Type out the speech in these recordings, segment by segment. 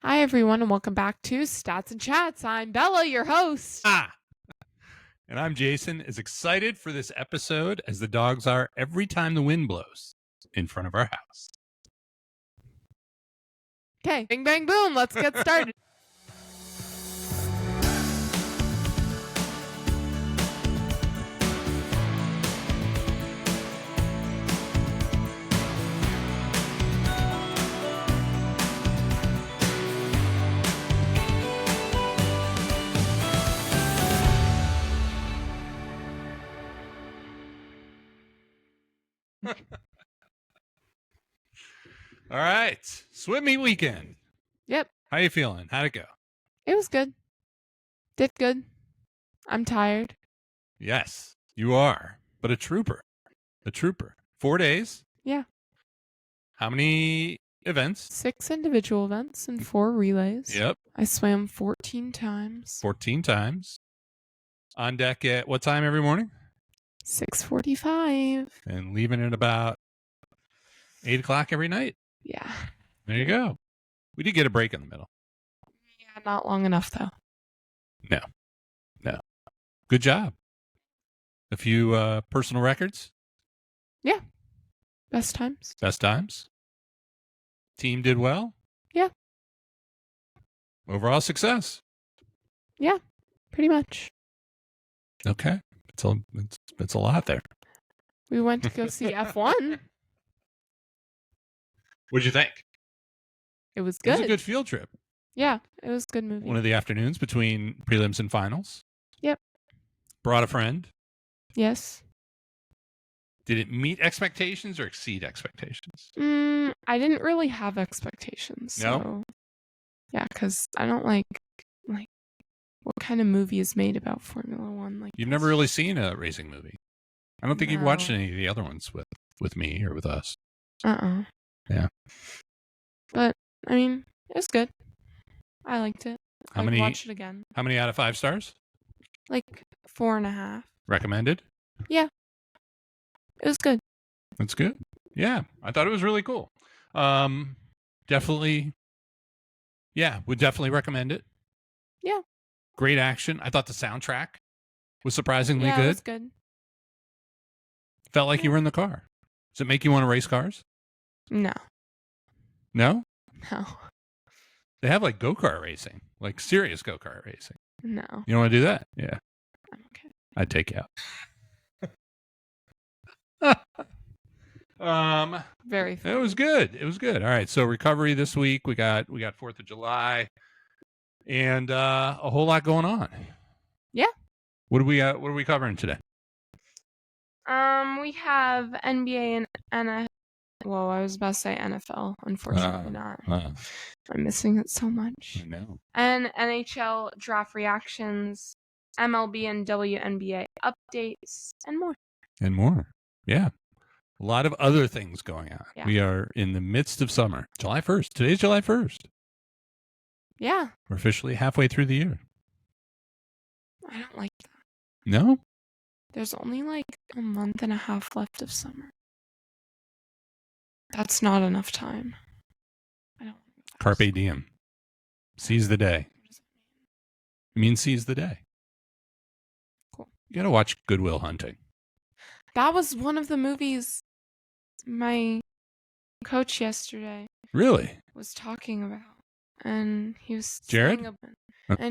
Hi, everyone, and welcome back to Stats and Chats. I'm Bella, your host. And I'm Jason, as excited for this episode as the dogs are every time the wind blows in front of our house. Okay, bing, bang, boom. Let's get started. All right, swim meet weekend. Yep. How you feeling? How'd it go? It was good. Did good. I'm tired. Yes, you are, but a trooper. 4 days? Yeah. How many events? 6 individual events and 4 relays. Yep. I swam 14 times. 14 times. On deck at what time every morning? 6:45. And leaving at about 8 o'clock every night. Yeah. There you go. We did get a break in the middle. Yeah, not long enough, though. No. Good job. A few personal records. Yeah. Best times. Best times. Team did well. Yeah. Overall success. Yeah, pretty much. Okay. It's a lot there. We went to go see F1. What'd you think? It was It good. was a good field trip. Yeah, it was a good movie. One of the afternoons between prelims and finals. Yep. Brought a friend. Yes. Did it meet expectations or exceed expectations? I didn't really have expectations. No? So, yeah, because I don't like what kind of movie is made about Formula One. Like You've never really seen a racing movie. I don't think you've watched No. any of the other ones with me or with us. Yeah. But I mean, it was good. I liked it. How I'd many- watch it again. How many out of 5 stars? Like 4.5. Recommended? It was good. That's good. Yeah, I thought it was really cool. Definitely. Yeah, would definitely recommend it. Yeah. Great action. I thought the soundtrack was surprisingly Yeah, good. it was good. Felt like you were in the car. Does it make you want to race cars? No. No? No. They have like go-kart racing, like serious go-kart racing. No. You don't want to do that? Yeah, I'm okay. I'd take you out. Very fun. It was good. All right, so recovery this week. We got 4th of July, and a whole lot going on. Yeah. What are we covering today? We have NBA and NFL. Well, I was about to say NFL. Unfortunately not. I'm missing it so much. I know. And NHL Draft reactions, MLB and WNBA updates, and more. And more. Yeah. A lot of other things going on. Yeah. We are in the midst of summer. July 1st. Today's July 1st. Yeah. We're officially halfway through the year. I don't like that. No? There's only like a month and a half left of summer. That's not enough time. I don't like that. Carpe diem. Seize the day. What does it mean? It means seize the day. Cool. You got to watch Good Will Hunting. That was one of the movies my coach yesterday Really? was talking about. And he was Jared? saying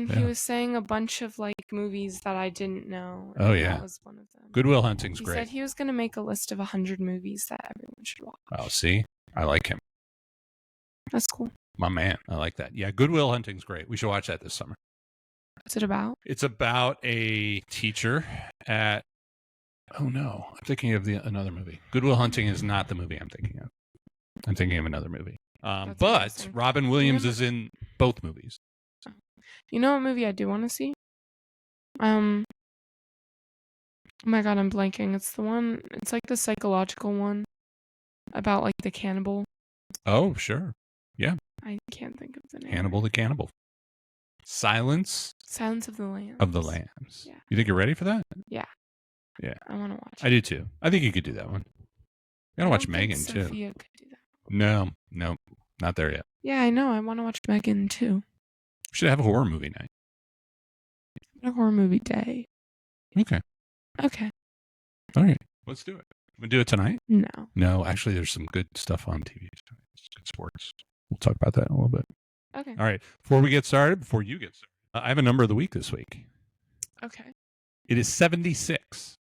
Yeah. he was saying a bunch of like movies that I didn't know. Oh, and yeah. That was one of them. Good Will Hunting's He great. said he was going to make a list of 100 movies that everyone should watch. Oh, see? I like him. That's cool. My man. I like that. Yeah, Good Will Hunting's great. We should watch that this summer. What's it about? It's about a teacher at... Oh, no. I'm thinking of another movie. Good Will Hunting is not the movie I'm thinking of. I'm thinking of another movie. That's But interesting. Robin Williams is in both movies. You know what movie I do want to see? Oh my god, I'm blanking. It's like the psychological one about like the cannibal. Oh, sure. I can't think of the name. Hannibal the Cannibal. Silence Silence of the Lambs. of the Lambs. Yeah. You think you're ready for that? I want to watch I it. do too. I think you could do that one. You gotta I watch don't think Megan too. Sophia could do that. No. Not there yet. Yeah, I know. I want to watch Megan too. We should have a horror movie night. A horror movie day. Okay. Okay. All right. Let's do it. We'll do it tonight? No. No, actually, there's some good stuff on TV. It's good sports. We'll talk about that in a little bit. Okay. All right. Before you get started, I have a number of the week this week. Okay. It is 76.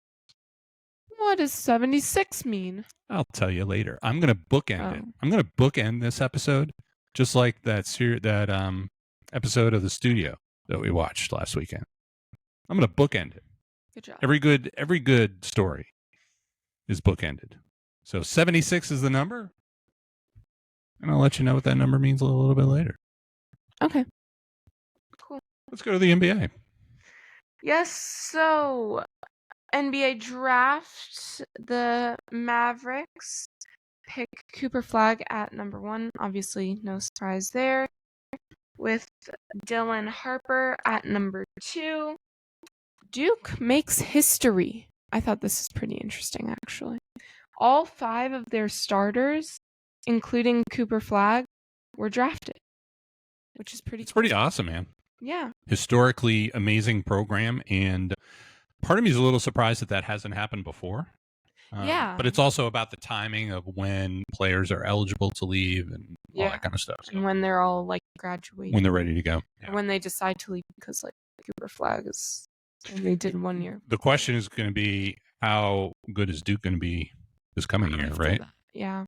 What does 76 mean? I'll tell you later. I'm going to bookend it. I'm going to bookend this episode just like that episode of The Studio that we watched last weekend. I'm going to bookend it. Good job. Every good story is bookended. So 76 is the number. And I'll let you know what that number means a little bit later. Okay. Cool. Let's go to the NBA. Yes, so NBA Draft, the Mavericks pick Cooper Flagg at number 1. Obviously, no surprise there. With Dylan Harper at number 2. Duke makes history. I thought this is pretty interesting, actually. All 5 of their starters, including Cooper Flagg, were drafted, which is pretty cool. Pretty awesome, man. Yeah. Historically amazing program, and part of me is a little surprised that hasn't happened before. Yeah. But it's also about the timing of when players are eligible to leave and all that kind of stuff. So and when they're all like graduating. When they're ready to go. Yeah. Or when they decide to leave because like Cooper Flagg is only did 1 year. The question is going to be, how good is Duke going to be this coming year, right? Yeah.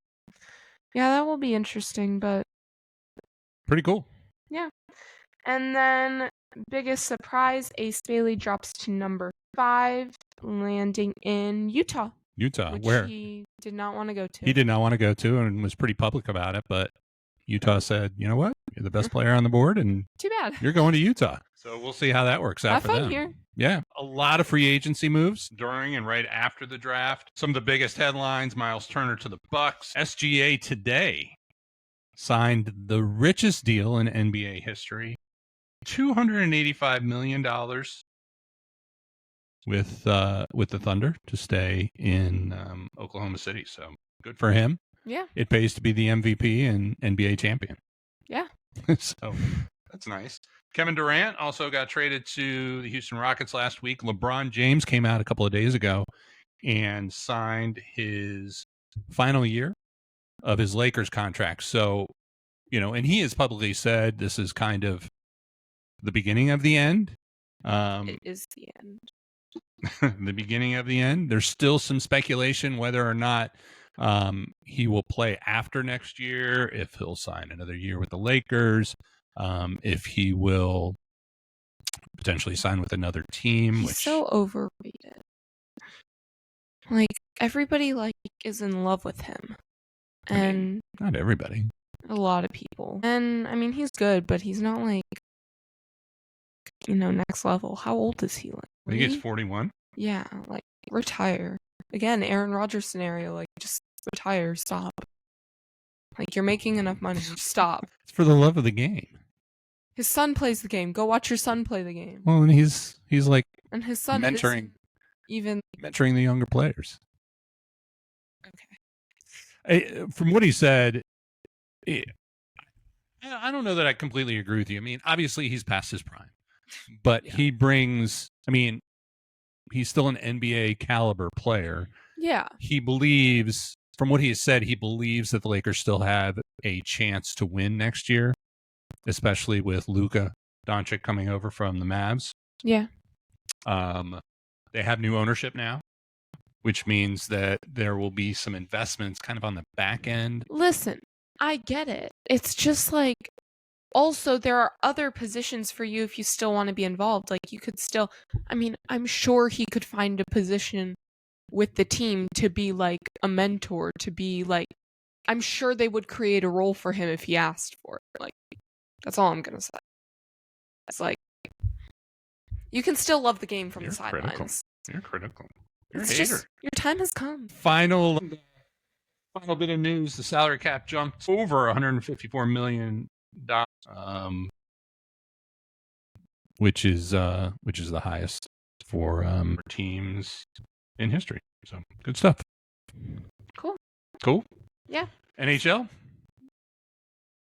Yeah, that will be interesting, but pretty cool. Yeah. And then biggest surprise, Ace Bailey drops to number 5, landing in Utah. Which where he did not want to go to. He did not want to go to and was pretty public about it, but Utah said, you know what? You're the best player on the board, and too bad. You're going to Utah. So we'll see how that works out for them. Have fun here. Yeah. A lot of free agency moves during and right after the draft. Some of the biggest headlines: Miles Turner to the Bucks. SGA today signed the richest deal in NBA history, $285 million with the Thunder to stay in Oklahoma City. So good for him. Yeah. It pays to be the MVP and NBA champion. Yeah. So that's nice. Kevin Durant also got traded to the Houston Rockets last week. LeBron James came out a couple of days ago and signed his final year of his Lakers contract. So, and he has publicly said this is kind of the beginning of the end. It is the end. The beginning of the end. There's still some speculation whether or not he will play after next year, if he'll sign another year with the Lakers, if he will potentially sign with another team. He's so overrated. Like, everybody is in love with him. And not everybody. A lot of people. And I mean, he's good, but he's not next level. How old is he? I think he's 41. Yeah, retire. Again, Aaron Rodgers scenario, just retire, stop. You're making enough money, stop. It's for the love of the game. His son plays the game. Go watch your son play the game. Well, and he's and his son mentoring the younger players. Okay. From what he said, I don't know that I completely agree with you. I mean, obviously he's past his prime, but he brings. I mean, he's still an NBA caliber player. Yeah. He believes, from what he has said, he believes that the Lakers still have a chance to win next year, especially with Luka Doncic coming over from the Mavs. Yeah. They have new ownership now, which means that there will be some investments kind of on the back end. Listen, I get it. It's just also, there are other positions for you if you still want to be involved. You could still, I'm sure he could find a position with the team to be a mentor, to be I'm sure they would create a role for him if he asked for it. That's all I'm going to say. It's you can still love the game from the sidelines. You're critical. You're a hater. Just, your time has come. Final bit of news: the salary cap jumped over $154 million. Which is the highest for teams in history. So good stuff. Cool. Yeah. NHL.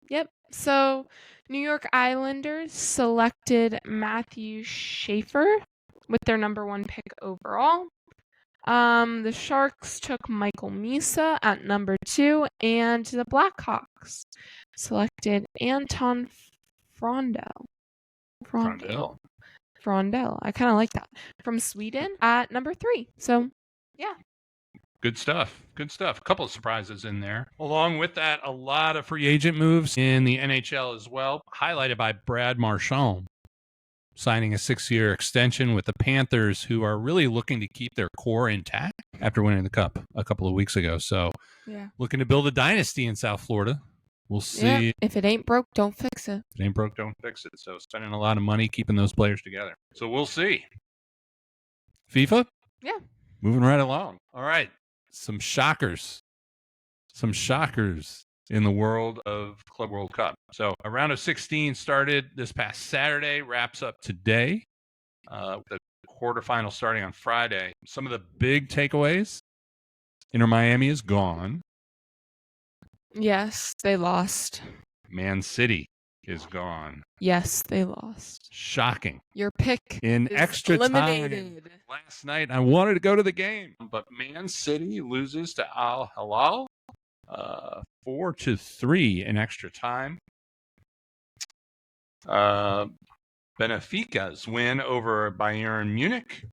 Yep. So, New York Islanders selected Matthew Schaefer with their number 1 pick overall. The Sharks took Michael Misa at number 2, and the Blackhawks selected Anton Frondell. Frondell. I kind of like that. From Sweden at number 3. So, yeah. Good stuff. Good stuff. A couple of surprises in there. Along with that, a lot of free agent moves in the NHL as well, highlighted by Brad Marchand signing a 6-year extension with the Panthers, who are really looking to keep their core intact after winning the Cup a couple of weeks ago. So, looking to build a dynasty in South Florida. We'll see. Yep. If it ain't broke, don't fix it. If it ain't broke, don't fix it. So, spending a lot of money keeping those players together. So, we'll see. FIFA? Yeah. Moving right along. All right. Some shockers in the world of Club World Cup. So a round of 16 started this past Saturday, wraps up today. The quarterfinal starting on Friday. Some of the big takeaways: Inter Miami is gone. Yes, they lost. Man City is gone. Yes, they lost. Shocking. Your pick in is extra eliminated. Time. Last night, I wanted to go to the game, but Man City loses to Al Hilal 4-3 in extra time. Benfica's win over Bayern Munich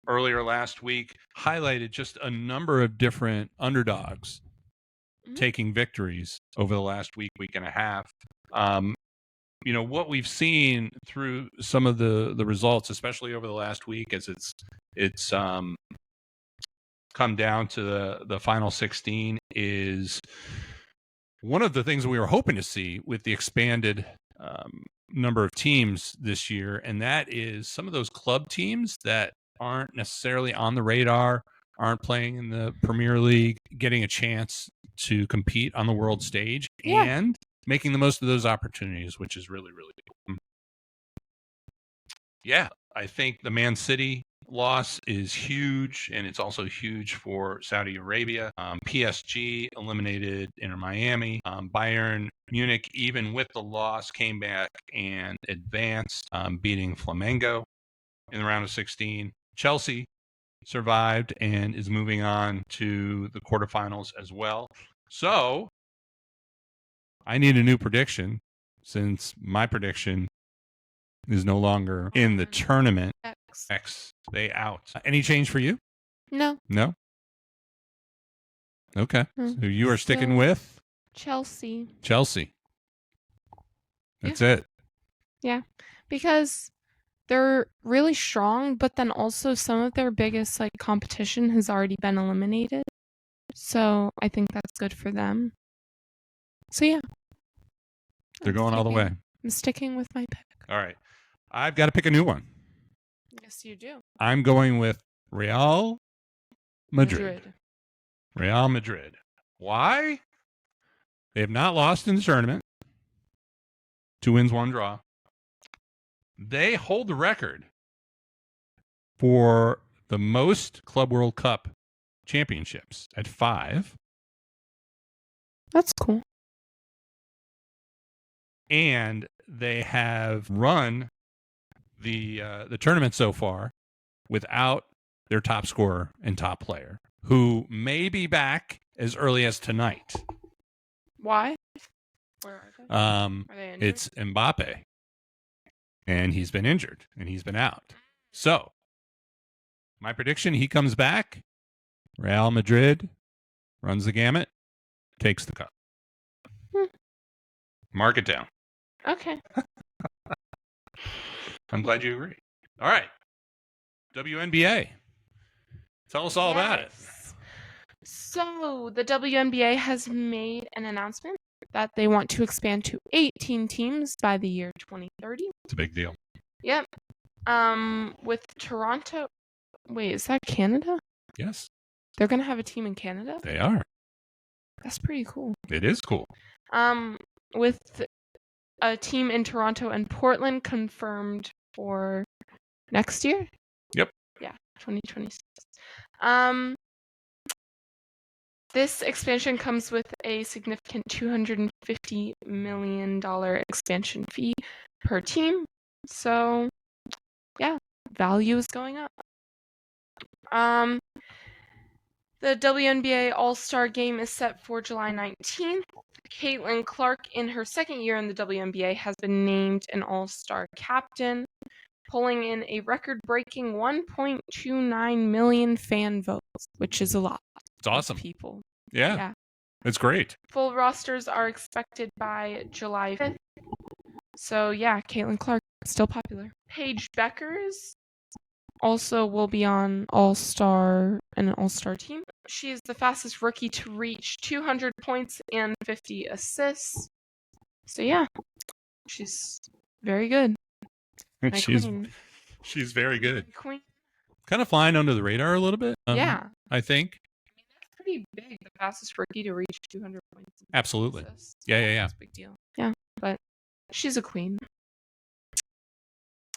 earlier last week highlighted just a number of different underdogs taking victories over the last week and a half. What we've seen through some of the results, especially over the last week, as it's come down to the final 16, is one of the things we were hoping to see with the expanded number of teams this year, and that is some of those club teams that aren't necessarily on the radar, aren't playing in the Premier League, getting a chance to compete on the world stage and making the most of those opportunities, which is really, really cool. Yeah, I think the Man City loss is huge, and it's also huge for Saudi Arabia. PSG eliminated Inter Miami. Bayern Munich, even with the loss, came back and advanced, beating Flamengo in the round of 16. Chelsea survived and is moving on to the quarterfinals as well. So I need a new prediction, since my prediction is no longer in the tournament. X. They out. Any change for you? No. No? Okay. So you are sticking with? Chelsea. That's it. Yeah. Because they're really strong, but then also some of their biggest competition has already been eliminated. So I think that's good for them. So yeah. They're going all the way. I'm sticking with my pick. All right. I've got to pick a new one. Yes, you do. I'm going with Real Madrid. Real Madrid. Why? They have not lost in the tournament. 2 wins, 1 draw. They hold the record for the most Club World Cup championships at 5. That's cool. And they have run the tournament so far without their top scorer and top player, who may be back as early as tonight. Why? Where are they? Are they injured? It's Mbappe, and he's been injured and he's been out. So my prediction: he comes back. Real Madrid runs the gamut, takes the cup. Mark it down. Okay. I'm glad you agree. All right. WNBA. Tell us all about it. So the WNBA has made an announcement that they want to expand to 18 teams by the year 2030. It's a big deal. Yep. With Toronto. Wait, is that Canada? Yes. They're going to have a team in Canada? They are. That's pretty cool. It is cool. With a team in Toronto and Portland confirmed for next year? Yep. Yeah, 2026. This expansion comes with a significant $250 million expansion fee per team. So, yeah, value is going up. The WNBA All-Star Game is set for July 19th. Caitlin Clark, in her second year in the WNBA, has been named an All-Star captain, pulling in a record-breaking 1.29 million fan votes, which is a lot. It's awesome. People. Yeah. It's great. Full rosters are expected by July 5th. So, yeah, Caitlin Clark, still popular. Paige Beckers also will be on an All-Star team. She is the fastest rookie to reach 200 points and 50 assists. So, yeah, she's very good. She's very good. Queen. Kind of flying under the radar a little bit. Yeah. I think. I mean, that's pretty big, the fastest rookie to reach 200 points. Absolutely. Assists. Yeah. That's a big deal. Yeah, but she's a queen.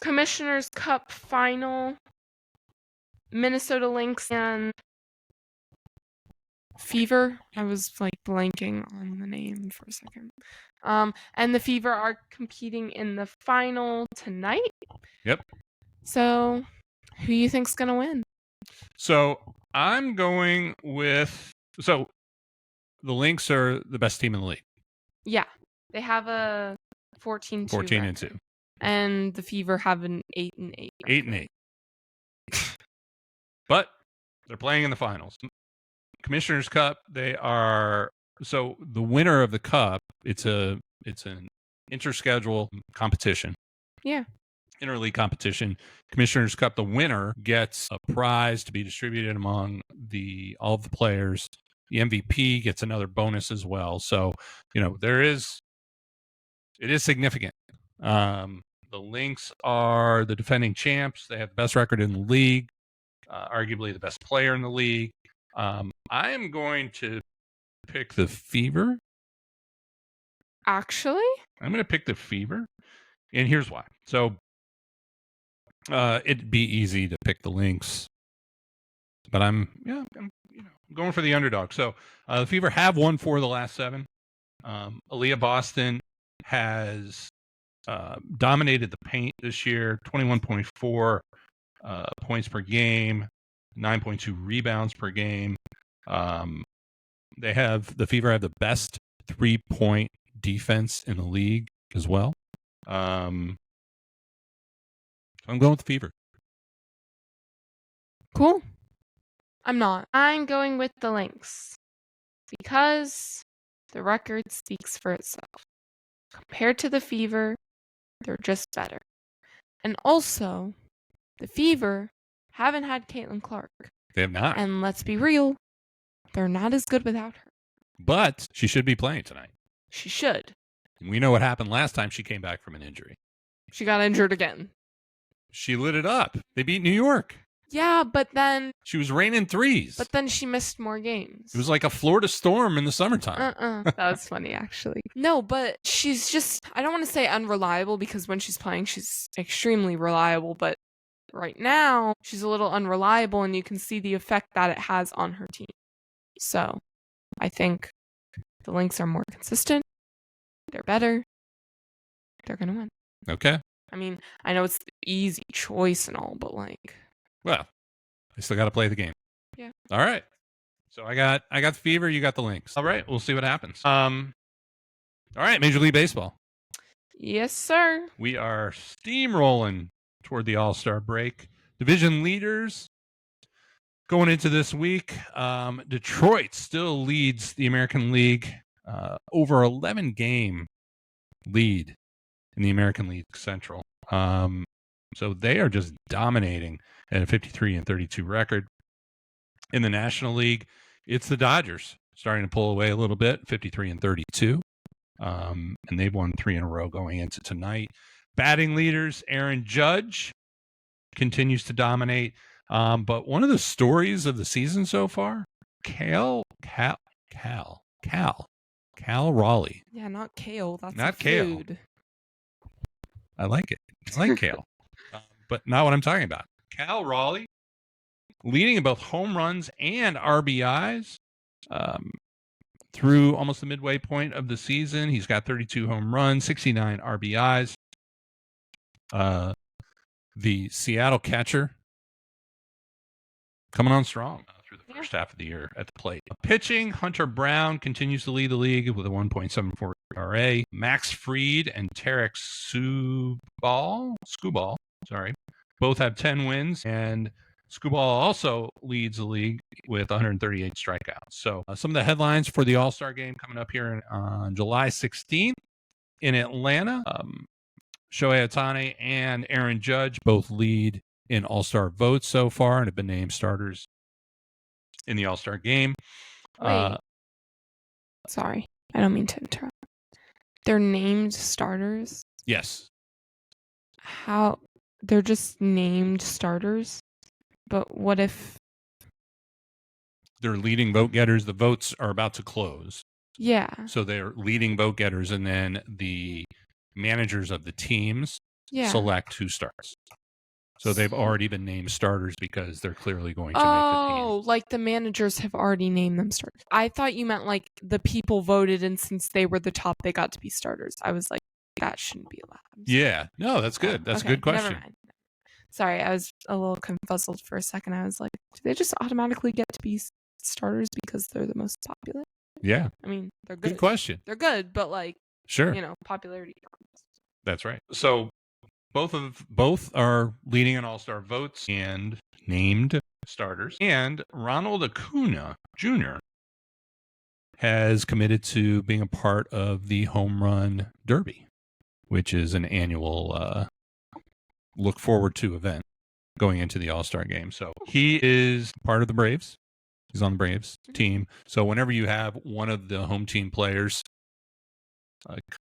Commissioner's Cup final. Minnesota Lynx and Fever. I was like blanking on the name for a second. And the Fever are competing in the final tonight. Yep. So, who do you think's gonna win? So I'm going with. So the Lynx are the best team in the league. Yeah, they have a 14-2 14-2, and the Fever have an 8-8. 8-8. But they're playing in the finals. Commissioner's Cup. They are so the winner of the cup. It's an interschedule competition. Yeah. Interleague competition. Commissioner's Cup. The winner gets a prize to be distributed among all of the players. The MVP gets another bonus as well. So it is significant. The Lynx are the defending champs. They have the best record in the league. Arguably the best player in the league. I am going to pick the Fever. Actually? I'm going to pick the Fever. And here's why. So it'd be easy to pick the Lynx. But I'm going for the underdog. So the Fever have won 4 of the last 7. Aaliyah Boston has dominated the paint this year, 21.4 points per game, 9.2 rebounds per game. The Fever have the best 3-point defense in the league as well. I'm going with the Fever. Cool. I'm not. I'm going with the Lynx because the record speaks for itself. Compared to the Fever, they're just better. And also, the Fever haven't had Caitlin Clark. They have not. And let's be real, they're not as good without her. But she should be playing tonight. She should. And we know what happened last time she came back from an injury. She got injured again. She lit it up. They beat New York. Yeah, but then... She was raining threes. But then she missed more games. It was like a Florida storm in the summertime. That was funny, actually. No, but she's just... I don't want to say unreliable because when she's playing, she's extremely reliable. But right now, she's a little unreliable, and you can see the effect that it has on her team. So, I think the Lynx are more consistent. They're better. They're going to win. Okay. I mean, I know it's the easy choice and all, but like... Well, I still got to play the game. Yeah. All right. So I got the Fever. You got the Lynx. All right. We'll see what happens. All right. Major League Baseball. Yes, sir. We are steamrolling toward the All-Star break. Division leaders going into this week. Detroit still leads the American League. Over 11-game lead in the American League Central. So they are just dominating at a 53-32 record. In the National League, it's the Dodgers starting to pull away a little bit, 53-32. And they've won 3 in a row going into tonight. Batting leaders, Aaron Judge continues to dominate. But one of the stories of the season so far, Cal Raleigh. Yeah, not kale. That's not kale. Food. I like it. I like kale. But not what I'm talking about. Cal Raleigh leading in both home runs and RBIs Through almost the midway point of the season, he's got 32 home runs, 69 RBIs. The Seattle catcher coming on strong through the first half of the year at the plate. Pitching, Hunter Brown continues to lead the league with a 1.74 ERA. Max Fried and Tarek Skubal, both have 10 wins, and Skubal also leads the league with 138 strikeouts. So some of the headlines for the All-Star game coming up here on July 16th in Atlanta. Shohei Ohtani and Aaron Judge both lead in All-Star votes so far and have been named starters in the All-Star game. Wait. Sorry, I don't mean to interrupt. They're named starters? Yes. How? They're just named starters? But what if... They're leading vote getters. The votes are about to close. Yeah. So they're leading vote getters, and then the managers of the teams select who starts. So they've already been named starters because they're clearly going to make the team. Oh, like the managers have already named them starters. I thought you meant like the people voted, and since they were the top, they got to be starters. I was like, that shouldn't be allowed. Yeah. No, that's good. That's a good question. Never mind. Sorry, I was a little confuzzled for a second. I was like, do they just automatically get to be starters because they're the most popular? Yeah. I mean, they're good. Good question. They're good, but like, sure, popularity. That's right. So both are leading in All-Star votes and named starters. And Ronald Acuna Jr. has committed to being a part of the Home Run Derby, which is an annual look forward to event going into the All-Star game. So he is part of the Braves. He's on the Braves team. So whenever you have one of the home team players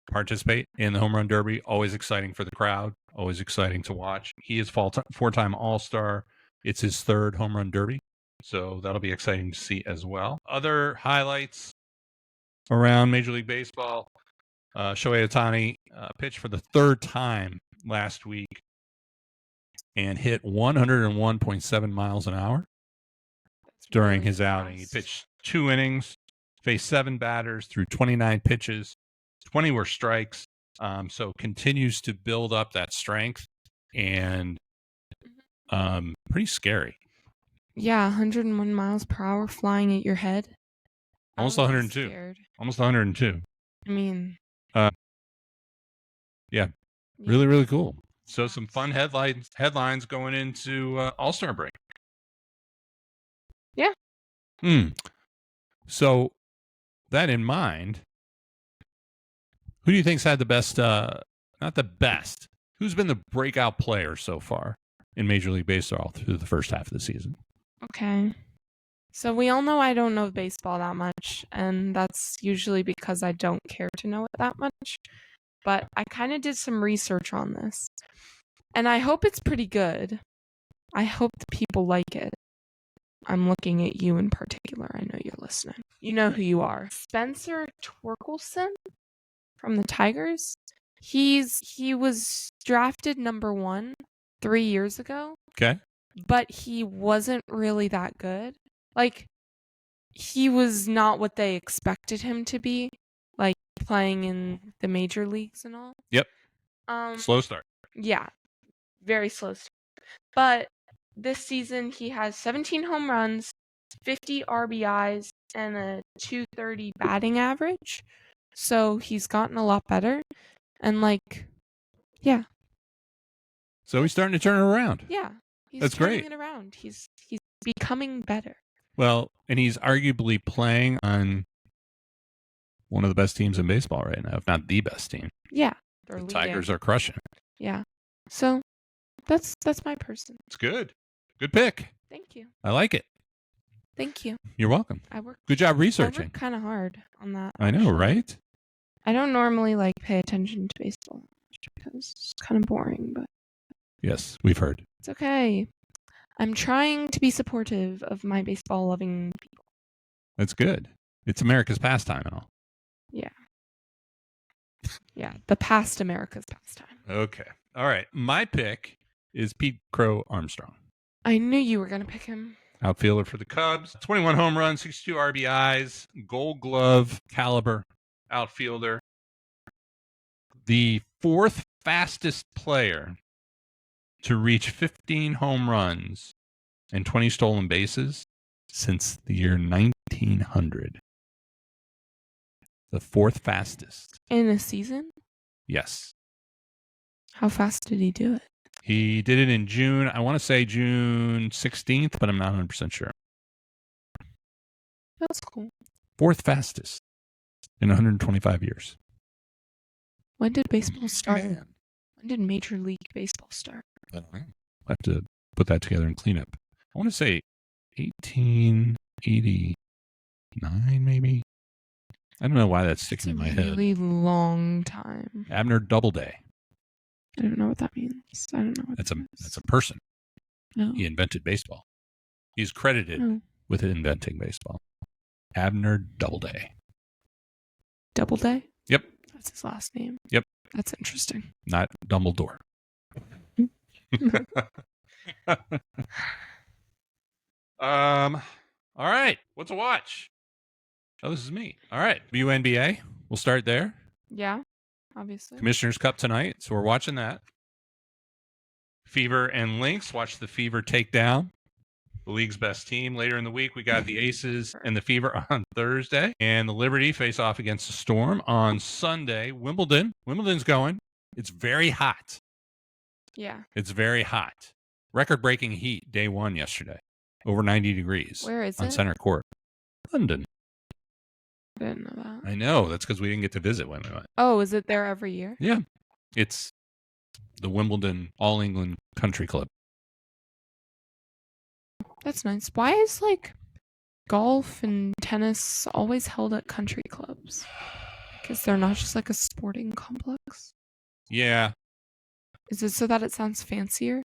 participate in the Home Run Derby, always exciting for the crowd, always exciting to watch. He is four-time All-Star. It's his third Home Run Derby, so that'll be exciting to see as well. Other highlights around Major League Baseball, Shohei Ohtani pitched for the third time last week and hit 101.7 miles an hour during his outing. He pitched 2 innings, faced 7 batters, threw 29 pitches. 20 were strikes, so continues to build up that strength, and pretty scary. Yeah, 101 miles per hour flying at your head. Almost 102. Scared. Almost 102. I mean... yeah, really, really cool. So some fun headlines going into All-Star break. Yeah. So that in mind... who do you think's had the best, not the best, who's been the breakout player so far in Major League Baseball through the first half of the season? Okay. So we all know I don't know baseball that much, and that's usually because I don't care to know it that much. But I kind of did some research on this, and I hope it's pretty good. I hope the people like it. I'm looking at you in particular. I know you're listening. You know who you are. Spencer Torkelson from the Tigers. He was drafted number 1 3 years ago. Okay. But he wasn't really that good. Like, he was not what they expected him to be, like playing in the major leagues and all. Yep. Slow start. Yeah. Very slow start. But this season he has 17 home runs, 50 RBIs, and a 230 batting average. So he's gotten a lot better. And like, yeah. So he's starting to turn it around. Yeah. That's great. Turning it around. He's becoming better. Well, and he's arguably playing on one of the best teams in baseball right now, if not the best team. Yeah. The Tigers are crushing it. Yeah. So that's my person. It's good. Good pick. Thank you. I like it. Thank you. You're welcome. Good job researching. I work kind of hard on that. I know, right? I don't normally pay attention to baseball because it's kind of boring, but yes, we've heard. It's okay. I'm trying to be supportive of my baseball-loving people. That's good. It's America's pastime and all. Yeah. Yeah, the past America's pastime. Okay. All right. My pick is Pete Crow Armstrong. I knew you were going to pick him. outfielder for the Cubs. 21 home runs, 62 RBIs, Gold Glove caliber outfielder. The fourth fastest player to reach 15 home runs and 20 stolen bases since the year 1900. The fourth fastest. In a season? Yes. How fast did he do it? He did it in June. I want to say June 16th, but I'm not 100% sure. That's cool. Fourth fastest in 125 years. When did baseball start? Man. When did Major League Baseball start? I don't know. I'll have to put that together and clean up. I want to say 1889, maybe. I don't know why that's sticking in my head. It's a really long time. Abner Doubleday. I don't know what that means. I don't know what That's a person. No. He invented baseball. He's credited with inventing baseball. Abner Doubleday. Doubleday? Yep. That's his last name. Yep. That's interesting. Not Dumbledore. All right. What's a watch? Oh, this is me. All right. WNBA. We'll start there. Yeah, obviously. Commissioner's Cup tonight, so we're watching that. Fever and Lynx. Watch the Fever take down the league's best team. Later in the week, we got the Aces and the Fever on Thursday. And the Liberty face off against the Storm on Sunday. Wimbledon. Wimbledon's going. It's very hot. Yeah. It's very hot. Record-breaking heat day one yesterday. Over 90 degrees. Where is on it? Center Court. London. I didn't know that. I know. That's because we didn't get to visit when we went. Oh, is it there every year? Yeah. It's the Wimbledon All-England Country Club. That's nice. Why is golf and tennis always held at country clubs? Because they're not just a sporting complex? Yeah. Is it so that it sounds fancier?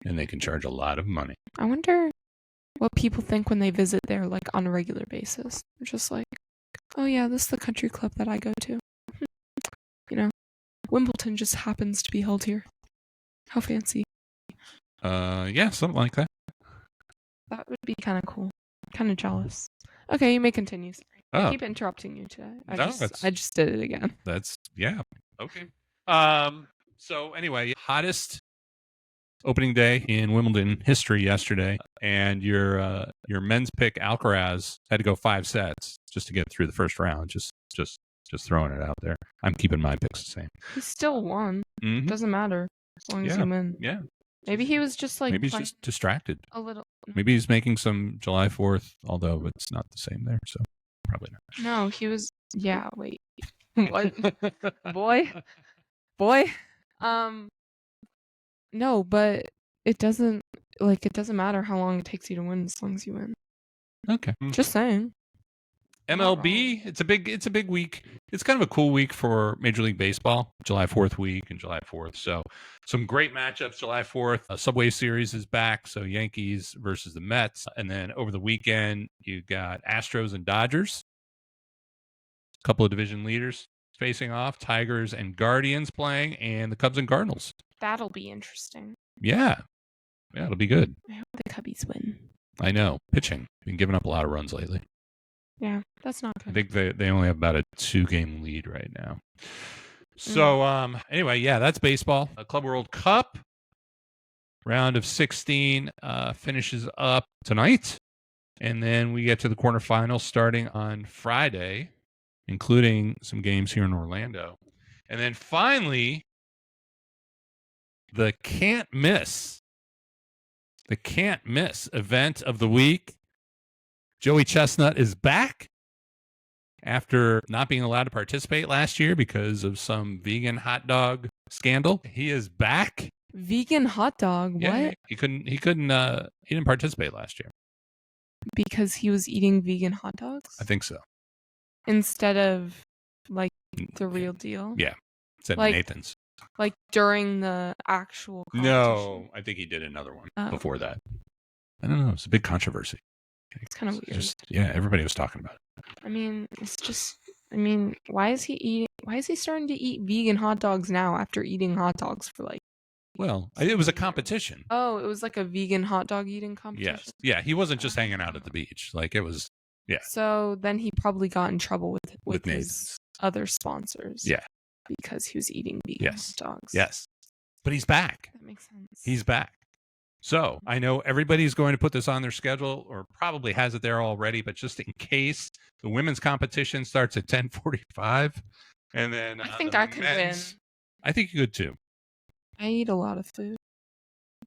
And they can charge a lot of money. I wonder what people think when they visit there on a regular basis. They're just oh yeah, this is the country club that I go to. Wimbledon just happens to be held here. How fancy. Yeah, something like that. That would be kind of cool. Kind of jealous. Okay, you may continue. Sorry. Oh. I keep interrupting you today. I No, just did it again. Yeah. Okay. So anyway, hottest opening day in Wimbledon history yesterday, and your men's pick Alcaraz had to go 5 sets just to get through the first round. Just throwing it out there. I'm keeping my picks the same. He still won. Mm-hmm. Doesn't matter as long as you win. Yeah. Maybe he was just maybe he's just distracted. A little. Maybe he's making some July 4th, although it's not the same there, so probably not. No, he was. Yeah. Wait. What? Boy. No, but it doesn't matter how long it takes you to win as long as you win. Okay. Just saying. MLB, it's a big week. It's kind of a cool week for Major League Baseball, July 4th week and July 4th. So some great matchups July 4th. A Subway Series is back, so Yankees versus the Mets. And then over the weekend, you got Astros and Dodgers. A couple of division leaders facing off, Tigers and Guardians playing, and the Cubs and Cardinals. That'll be interesting. Yeah, it'll be good. I hope the Cubbies win. I know. Pitching. Been giving up a lot of runs lately. Yeah, that's not good. I think they only have about a 2-game lead right now. So anyway, yeah, that's baseball. Club World Cup round of 16 finishes up tonight, and then we get to the quarterfinals starting on Friday, including some games here in Orlando, and then finally the can't miss event of the week. Joey Chestnut is back after not being allowed to participate last year because of some vegan hot dog scandal. He is back. Vegan hot dog? Yeah, what? he didn't participate last year. Because he was eating vegan hot dogs? I think so. Instead of the real deal? Yeah. Instead of Nathan's. During the actual competition? No, I think he did another one before that. I don't know. It's a big controversy. It's kind of weird. Everybody was talking about it. I mean, why is he starting to eat vegan hot dogs now after eating hot dogs for Well, it was a competition. Oh, it was like a vegan hot dog eating competition? Yes. Yeah, he wasn't just hanging out at the beach. Like, it was, yeah. So then he probably got in trouble with his Nathan's other sponsors. Yeah. Because he was eating vegan hot dogs. Yes. But he's back. That makes sense. He's back. So I know everybody's going to put this on their schedule, or probably has it there already, but just in case, the women's competition starts at 10:45, and then I think I could win. I think you could too. I eat a lot of food.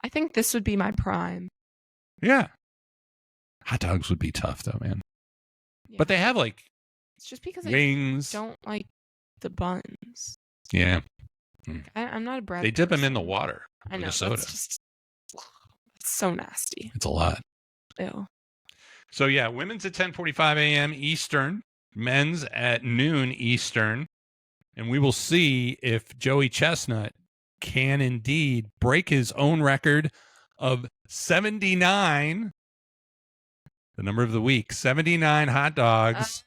I think this would be my prime. Yeah. Hot dogs would be tough though, man. Yeah. But they have like it's just because wings. I don't like the buns. Yeah. I'm not a bread. They dip them in the water. I know. The soda. It's so nasty. It's a lot. Ew. So yeah, women's at 10:45 a.m. Eastern, men's at noon Eastern, and we will see if Joey Chestnut can indeed break his own record of 79, the number of the week, 79 hot dogs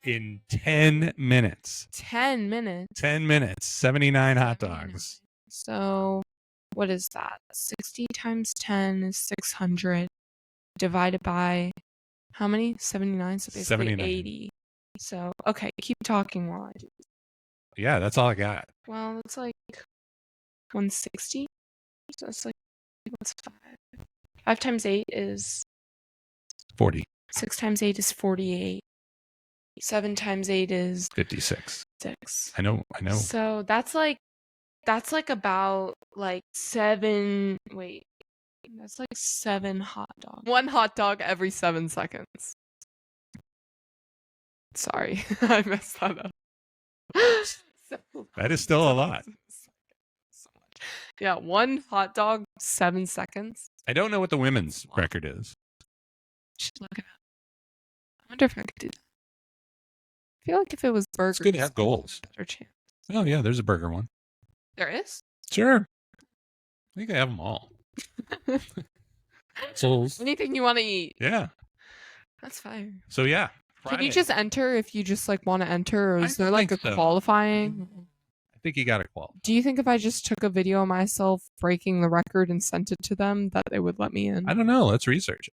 in 10 minutes. 10 minutes? 10 minutes, 79 hot dogs. So what is that? 60 times 10 is 600 divided by how many? 79, so basically 79. 80. So, okay, keep talking while I do. Yeah, that's all I got. Well, it's like 160. So it's like, what's 5? 5 times 8 is 40. 6 times 8 is 48. 7 times 8 is 56. 6. I know. So that's like about like 7. Wait, that's like 7 hot dogs. 1 hot dog every 7 seconds. Sorry, I messed that up. That is still a lot. So much. Yeah, 1 hot dog, 7 seconds. I don't know what the women's record is. Should look it up. I wonder if I could do that. I feel like if it was burgers, it's good to have goals. Better chance. Oh yeah, there's a burger one. There is? Sure. I think I have them all. So anything you want to eat. Yeah. That's fine. So yeah. Friday. Can you just enter if you just like want to enter, or is there like a qualifying? I think you got to qualify. Do you think if I just took a video of myself breaking the record and sent it to them that they would let me in? I don't know. Let's research it.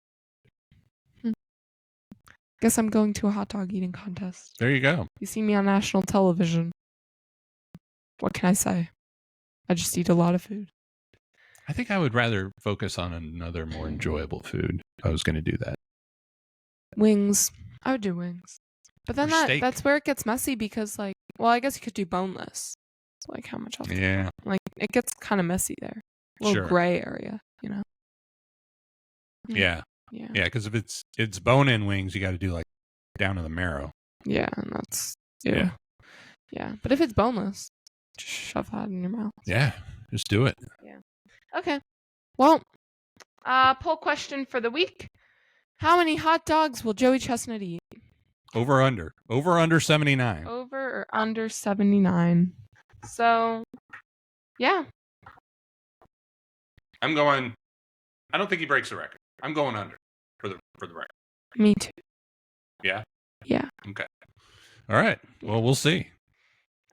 Guess I'm going to a hot dog eating contest. There you go. You see me on national television. What can I say? I just eat a lot of food. I think I would rather focus on another more enjoyable food if I was going to do that. Wings. I would do wings. But then that's where it gets messy because, like, well, I guess you could do boneless. So, like, how much else? Yeah. Like, it gets kind of messy there. A little gray area, you know? Yeah. Yeah. Yeah, because if it's bone-in wings, you got to do, like, down to the marrow. Yeah, and that's... Yeah. Yeah. But if it's boneless, just shove that in your mouth. Yeah. Just do it. Yeah. Okay. Well, poll question for the week. How many hot dogs will Joey Chestnut eat? Over under. Over under 79. Over or under 79. So, yeah. I'm going... I don't think he breaks the record. I'm going under for the record. Me too. Yeah? Yeah. Okay. All right. Well, we'll see.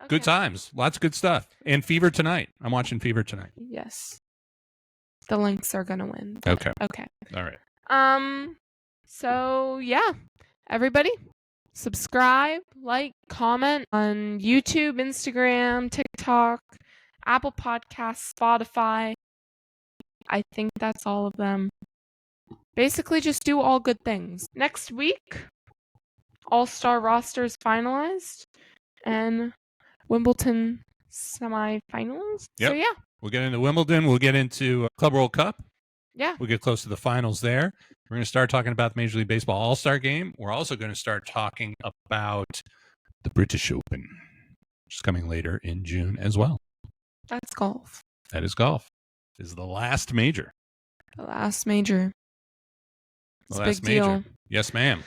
Okay. Good times. Lots of good stuff. And Fever tonight. I'm watching Fever tonight. Yes. The Lynx are going to win. Okay. Okay. All right. So, yeah. Everybody, subscribe, like, comment on YouTube, Instagram, TikTok, Apple Podcasts, Spotify. I think that's all of them. Basically, just do all good things. Next week, All-Star roster is finalized, and Wimbledon semifinals. Yep. So, yeah. We'll get into Wimbledon. We'll get into Club World Cup. Yeah. We'll get close to the finals there. We're going to start talking about the Major League Baseball All-Star Game. We're also going to start talking about the British Open, which is coming later in June as well. That's golf. That is golf. This is the last major. The last major. It's a big deal. Yes, ma'am.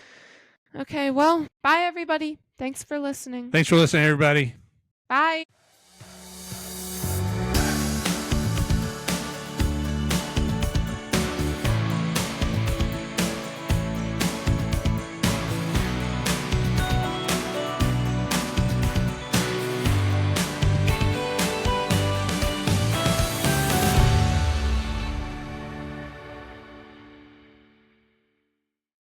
Okay, well, bye, everybody. Thanks for listening. Thanks for listening, everybody. Bye.